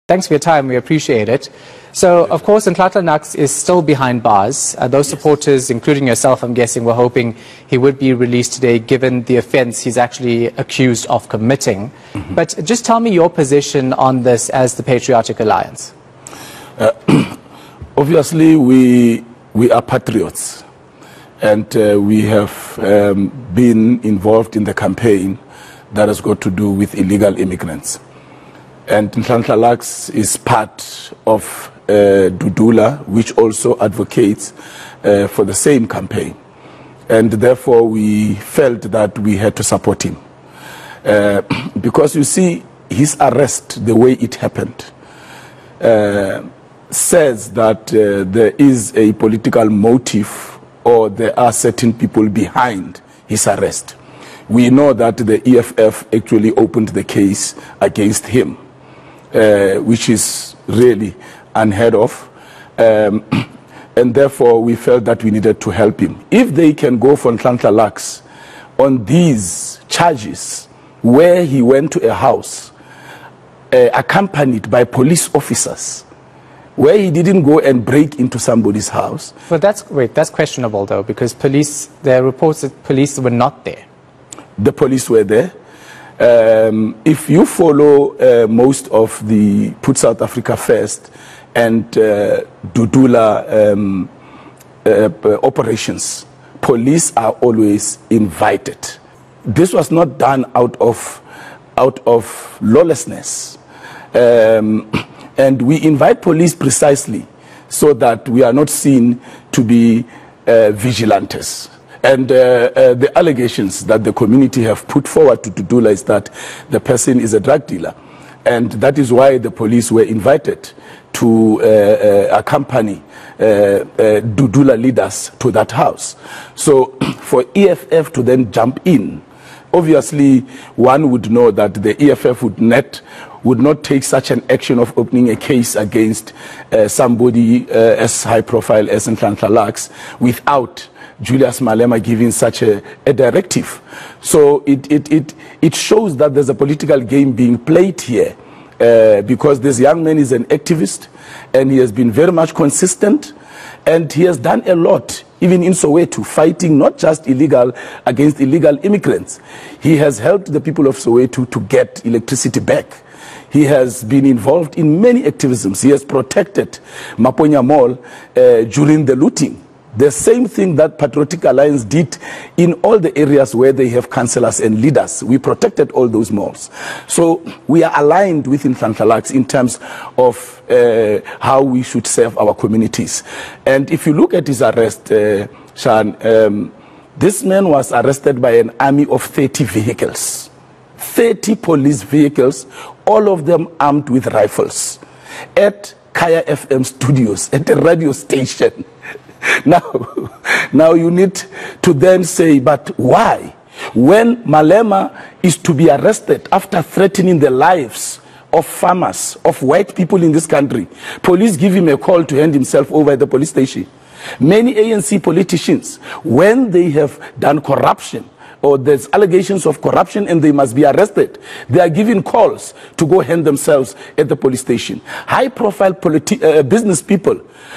Thanks for your time. We appreciate it. So, of course, Nhlanhla Nux is still behind bars. Those supporters, including yourself, I'm guessing, were hoping he would be released today, given the offence he's actually accused of committing. But just tell me your position on this as the Patriotic Alliance. Obviously, we are patriots, and we have been involved in the campaign that has got to do with illegal immigrants. And Nhlanhla Nux is part of Dudula, which also advocates for the same campaign. And therefore, we felt that we had to support him. Because you see, his arrest, the way it happened, says that there is a political motive, or there are certain people behind his arrest. We know that the EFF actually opened the case against him, which is really unheard of. And therefore, we felt that we needed to help him. If they can go for Nhlanhla Nux on these charges, where he went to a house accompanied by police officers, where he didn't go and break into somebody's house. But that's questionable, though, because there are reports that police were not there. The police were there. If you follow most of the Put South Africa First and Dudula operations, police are always invited. This was not done out of lawlessness. And we invite police precisely so that we are not seen to be vigilantes. And the allegations that the community have put forward to Dudula is that the person is a drug dealer. And that is why the police were invited to accompany Dudula leaders to that house. So for EFF to then jump in, obviously one would know that the EFF would not take such an action of opening a case against somebody as high profile as Nhlanhla Nux without Julius Malema giving such a directive. So it shows that there's a political game being played here, because this young man is an activist and he has been very much consistent, and he has done a lot, even in Soweto, fighting not just against illegal immigrants. He has helped the people of Soweto to get electricity back. He has been involved in many activisms. He has protected Maponya Mall during the looting. The same thing that Patriotic Alliance did in all the areas where they have councillors and leaders. We protected all those malls. So we are aligned with Nhlanhla Nux in terms of how we should serve our communities. And if you look at his arrest, Shan, this man was arrested by an army of 30 vehicles. 30 police vehicles, all of them armed with rifles, at Kaya FM studios, at the radio station. Now you need to then say, but why? When Malema is to be arrested after threatening the lives of farmers, of white people in this country, police give him a call to hand himself over at the police station. Many ANC politicians, when they have done corruption, or there's allegations of corruption and they must be arrested, they are given calls to go hand themselves at the police station. High-profile business people,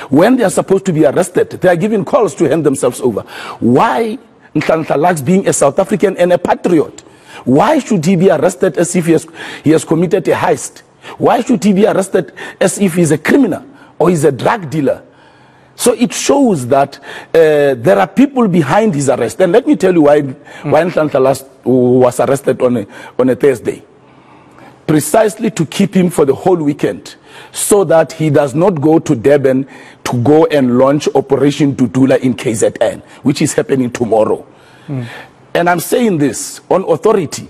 when they are supposed to be arrested, they are given calls to hand themselves over. Why Nhlanhla Nux, being a South African and a patriot, why should he be arrested as if he has committed a heist? Why should he be arrested as if he's a criminal or he's a drug dealer? So it shows that there are people behind his arrest. And let me tell you why Nhlanhla Nux was arrested on a Thursday. Precisely to keep him for the whole weekend, so that he does not go to Durban to go and launch Operation Dudula in KZN, which is happening tomorrow. And I'm saying this on authority.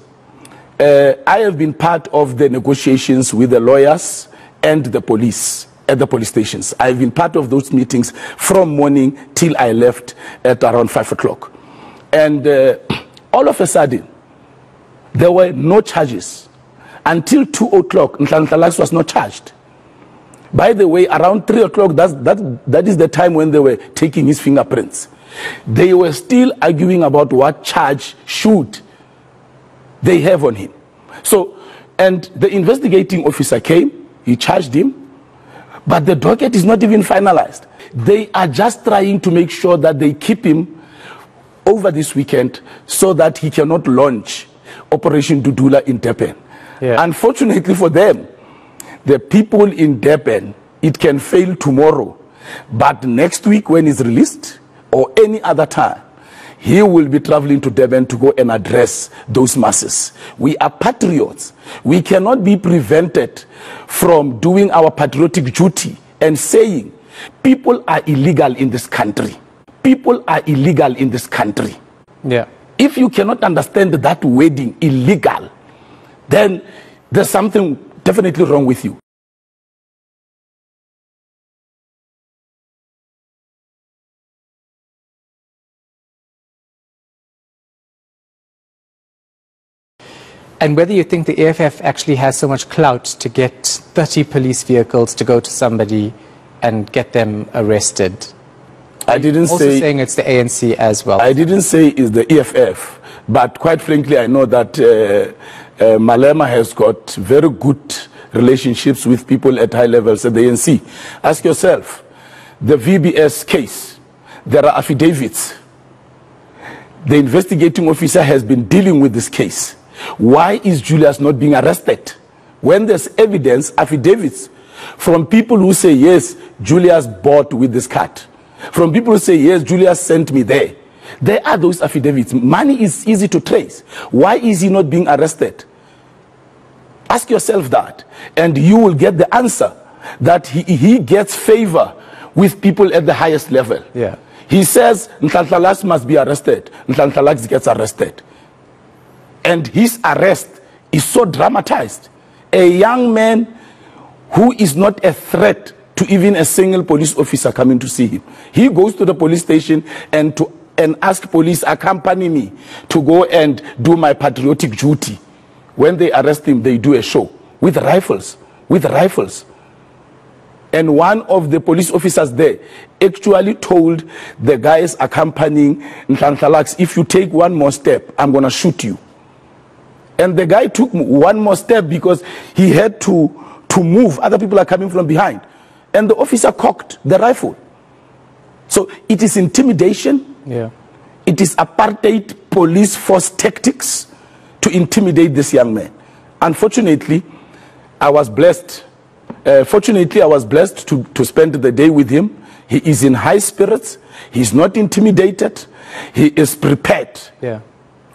I have been part of the negotiations with the lawyers and the police at the police stations. I've been part of those meetings from morning till I left at around 5 o'clock. And all of a sudden, there were no charges. Until 2 o'clock, Nhlanhla Nux was not charged. By the way, around 3 o'clock, that is the time when they were taking his fingerprints. They were still arguing about what charge should they have on him. So, and the investigating officer came. he charged him, but the docket is not even finalized. They are just trying to make sure that they keep him over this weekend so that he cannot launch Operation Dudula in Durban. Yeah. Unfortunately for them, the people in Durban, it can fail tomorrow, but next week when he's released or any other time, he will be traveling to Durban to go and address those masses. We are patriots. We cannot be prevented from doing our patriotic duty and saying people are illegal in this country. People are illegal in this country. Yeah. If you cannot understand that wording, illegal, then there's something definitely wrong with you. And whether you think the EFF actually has so much clout to get 30 police vehicles to go to somebody and get them arrested. I didn't also say... saying it's the ANC as well. I didn't say it's the EFF, but quite frankly, I know that Malema has got very good relationships with people at high levels at the ANC. Ask yourself, the VBS case, there are affidavits. The investigating officer has been dealing with this case. Why is Julius not being arrested? When there's evidence, affidavits, from people who say, yes, Julius bought with this card. From people who say, yes, Julius sent me there. There are those affidavits. Money is easy to trace. Why is he not being arrested? Ask yourself that, and you will get the answer that he gets favor with people at the highest level. Yeah. He says, Nhlanhla Lux must be arrested. Nhlanhla Lux gets arrested. And his arrest is so dramatized. A young man who is not a threat to even a single police officer coming to see him. He goes to the police station and ask police, accompany me to go and do my patriotic duty. When they arrest him, they do a show with rifles, And one of the police officers there actually told the guys accompanying Nhlanhla Lux, if you take one more step, I'm going to shoot you. And the guy took one more step because he had to move. Other people are coming from behind. And the officer cocked the rifle. So it is intimidation. Yeah. It is apartheid police force tactics to intimidate this young man. Unfortunately, I was blessed. Fortunately, I was blessed to spend the day with him. He is in high spirits. He's not intimidated. He is prepared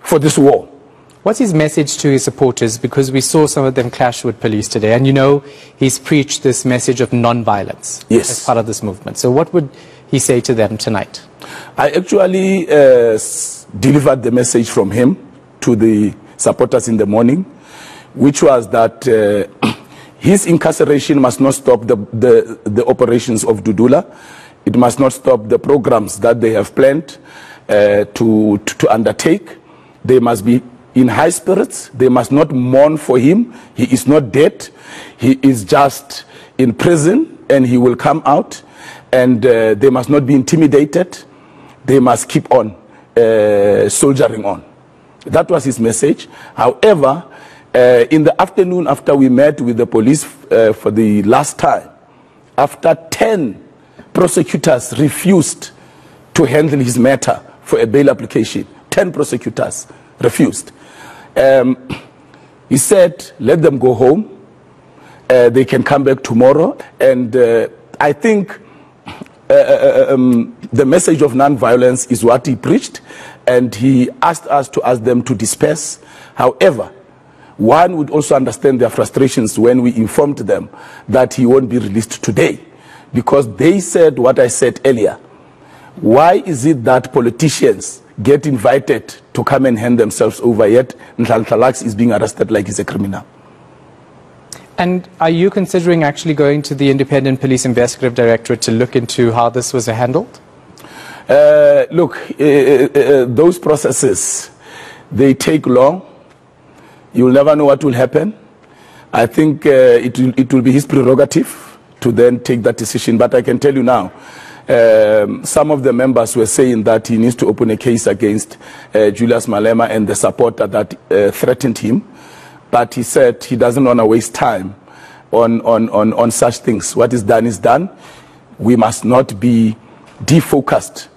for this war. What's his message to his supporters? Because we saw some of them clash with police today. And you know, he's preached this message of non-violence as part of this movement. So what would he say to them tonight? I actually delivered the message from him to the supporters in the morning, which was that his incarceration must not stop the operations of Dudula. It must not stop the programs that they have planned to undertake. They must be in high spirits. They must not mourn for him. He is not dead. He is just in prison, and he will come out. And they must not be intimidated. They must keep on soldiering on. That was his message. However, in the afternoon, after we met with the police for the last time, after 10 prosecutors refused to handle his matter for a bail application, 10 prosecutors refused. He said, let them go home. They can come back tomorrow. And I think the message of non-violence is what he preached, and he asked us to ask them to disperse. However, one would also understand their frustrations when we informed them that he won't be released today, because they said what I said earlier. Why is it that politicians get invited to come and hand themselves over, yet Nhlanhla Lux is being arrested like he's a criminal? And are you considering actually going to the Independent Police Investigative Directorate to look into how this was handled? Look, those processes, they take long. You'll never know what will happen. I think it will be his prerogative to then take that decision. But I can tell you now, some of the members were saying that he needs to open a case against Julius Malema and the supporter that threatened him. But he said he doesn't want to waste time on such things. What is done is done. We must not be defocused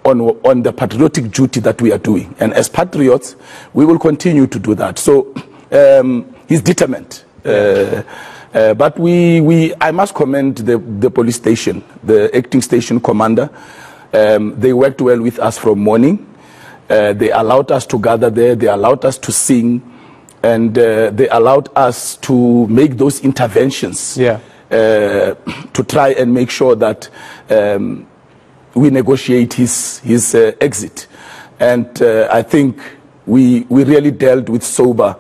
on the patriotic duty that we are doing. And as patriots, we will continue to do that. So he's determined. But I must commend the police station, the acting station commander. They worked well with us from morning. They allowed us to gather there. They allowed us to sing. And they allowed us to make those interventions to try and make sure that we negotiate his exit. And I think we really dealt with sober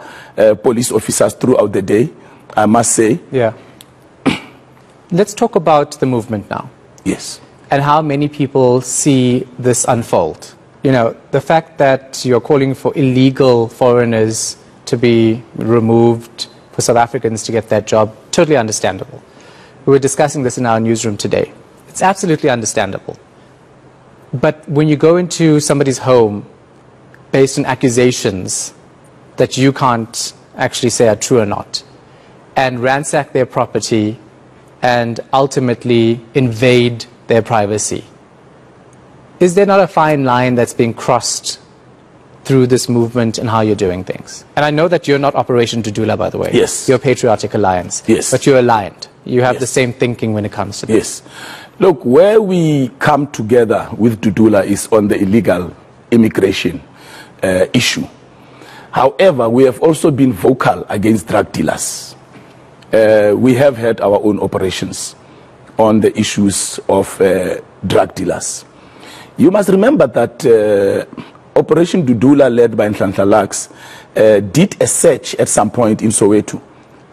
police officers throughout the day, I must say. Yeah. Let's talk about the movement now. Yes. And how many people see this unfold. You know, the fact that you're calling for illegal foreigners to be removed, for South Africans to get that job, totally understandable. We were discussing this in our newsroom today. It's absolutely understandable. But when you go into somebody's home based on accusations that you can't actually say are true or not, and ransack their property and ultimately invade their privacy, is there not a fine line that's being crossed through this movement and how you're doing things? And I know that you're not Operation Dudula, by the way. Yes. You're Patriotic Alliance. Yes. But you're aligned. You have the same thinking when it comes to this. Yes. Look, where we come together with Dudula is on the illegal immigration issue. However, we have also been vocal against drug dealers. We have had our own operations on the issues of drug dealers. You must remember that Operation Dudula, led by Nhlanhla Lux, did a search at some point in Soweto,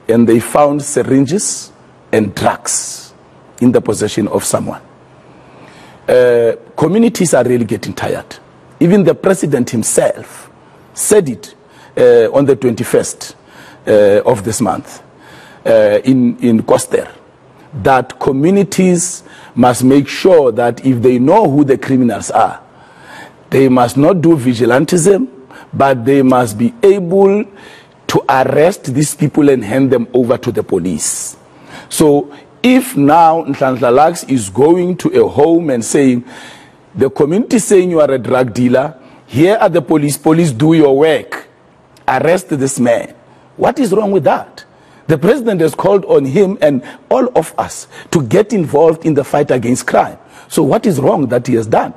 and they found syringes and drugs in the possession of someone. Communities are really getting tired. Even the president himself said it on the 21st of this month in Koster, that communities must make sure that if they know who the criminals are, they must not do vigilantism, but they must be able to arrest these people and hand them over to the police. So if now Nhlanhla Lux is going to a home and saying, the community is saying you are a drug dealer, here are the police, do your work, arrest this man. What is wrong with that? The president has called on him and all of us to get involved in the fight against crime. So what is wrong that he has done?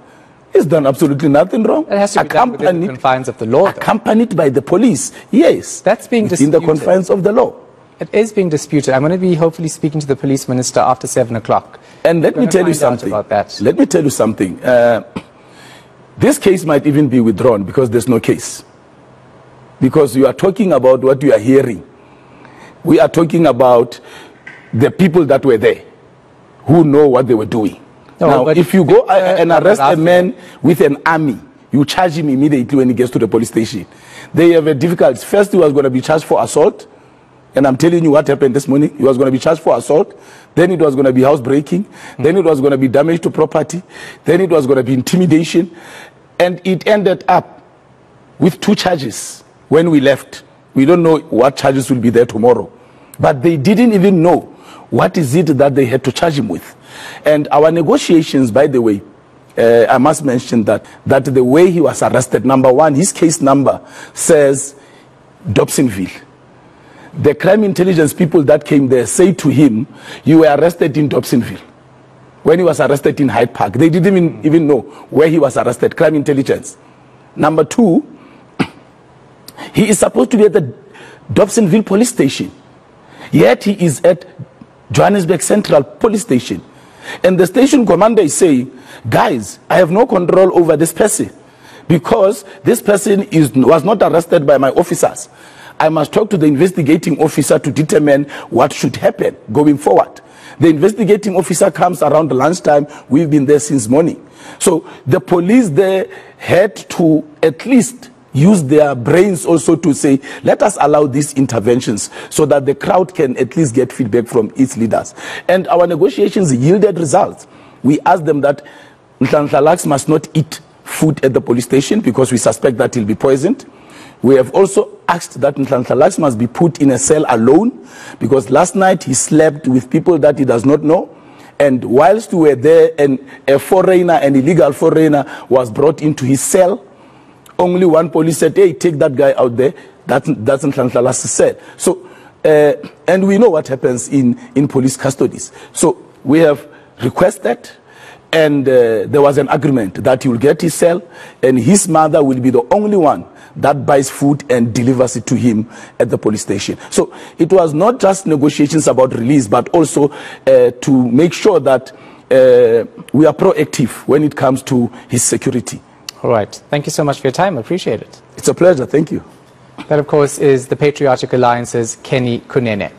He's done absolutely nothing wrong. It has to be done within the confines of the law, though. Accompanied by the police, yes. That's being disputed. In the confines of the law. It is being disputed. I'm going to be hopefully speaking to the police minister after 7 o'clock. And let me tell you something. About that. Let me tell you something. This case might even be withdrawn because there's no case. Because you are talking about what you are hearing. We are talking about the people that were there, who know what they were doing. No, now, if you go and arrest a man with an army, you charge him immediately when he gets to the police station. They have a difficulty. First, he was going to be charged for assault. And I'm telling you what happened this morning. He was going to be charged for assault. Then it was going to be housebreaking. Then it was going to be damage to property. Then it was going to be intimidation. And it ended up with 2 charges when we left. We don't know what charges will be there tomorrow. But they didn't even know what is it that they had to charge him with. And our negotiations, by the way, I must mention that the way he was arrested, number one, his case number says Dobsonville. The crime intelligence people that came there say to him, you were arrested in Dobsonville. When he was arrested in Hyde Park, they didn't even know where he was arrested, crime intelligence. Number two, he is supposed to be at the Dobsonville police station, yet he is at Johannesburg Central police station. And the station commander is saying, guys, I have no control over this person because this person was not arrested by my officers. I must talk to the investigating officer to determine what should happen going forward. The investigating officer comes around lunchtime. We've been there since morning. So the police there had to at least use their brains also to say, let us allow these interventions so that the crowd can at least get feedback from its leaders. And our negotiations yielded results. We asked them that Nhlanhla Lux must not eat food at the police station because we suspect that he'll be poisoned. We have also asked that Nhlanhla Lux must be put in a cell alone, because last night he slept with people that he does not know. And whilst we were there, and a foreigner, an illegal foreigner, was brought into his cell, only one police said, hey, take that guy out there. That's Nhlanhla Lux's cell. So, and we know what happens in police custodies. So we have requested, and there was an agreement that he will get his cell, and his mother will be the only one that buys food and delivers it to him at the police station. So it was not just negotiations about release, but also to make sure that we are proactive when it comes to his security. All right. Thank you so much for your time. I appreciate it. It's a pleasure. Thank you. That, of course, is the Patriotic Alliance's Kenny Kunene.